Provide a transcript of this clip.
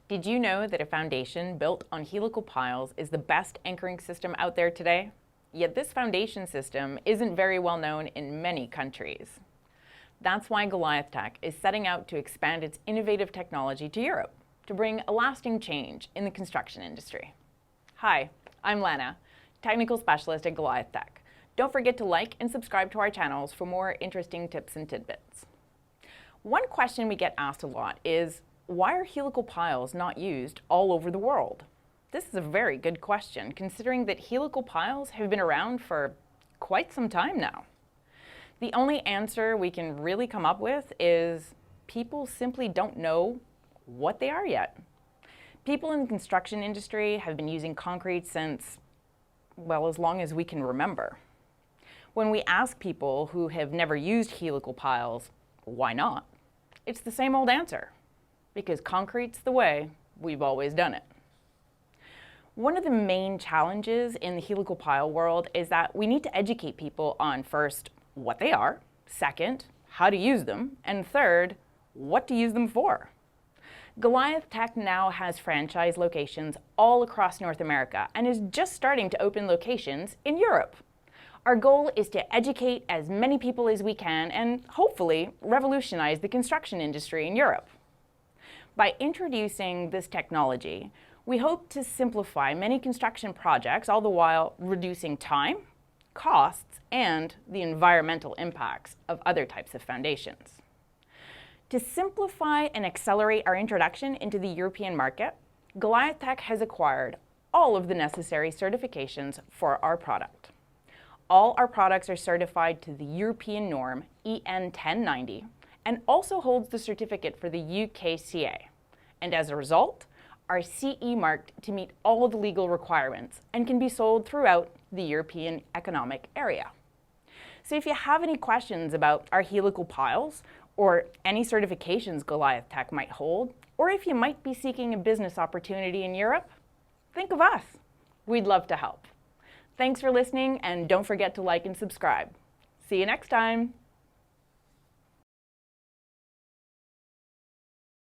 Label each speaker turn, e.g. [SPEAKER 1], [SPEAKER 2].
[SPEAKER 1] Did you know that a foundation built on helical piles is the best anchoring system out there today? Yet this foundation system isn't very well known in many countries. That's why GoliathTech is setting out to expand its innovative technology to Europe to bring a lasting change in the construction industry. Hi, I'm Lana, technical specialist at GoliathTech. Don't forget to like and subscribe to our channels for more interesting tips and tidbits. One question we get asked a lot is, why are helical piles not used all over the world? This is a very good question, considering that helical piles have been around for quite some time now. The only answer we can really come up with is people simply don't know what they are yet. People in the construction industry have been using concrete since, well, as long as we can remember. When we ask people who have never used helical piles, why not? It's the same old answer. Because concrete's the way we've always done it. One of the main challenges in the helical pile world is that we need to educate people on first, what they are, second, how to use them, and third, what to use them for. GoliathTech now has franchise locations all across North America and is just starting to open locations in Europe. Our goal is to educate as many people as we can and hopefully revolutionize the construction industry in Europe. By introducing this technology, we hope to simplify many construction projects, all the while reducing time, costs, and the environmental impacts of other types of foundations. To simplify and accelerate our introduction into the European market, GoliathTech has acquired all of the necessary certifications for our product. All our products are certified to the European norm EN 1090, and also holds the certificate for the UKCA. And as a result, are CE marked to meet all the legal requirements and can be sold throughout the European Economic Area. So if you have any questions about our helical piles or any certifications GoliathTech might hold, or if you might be seeking a business opportunity in Europe, think of us. We'd love to help. Thanks for listening, and don't forget to like and subscribe. See you next time.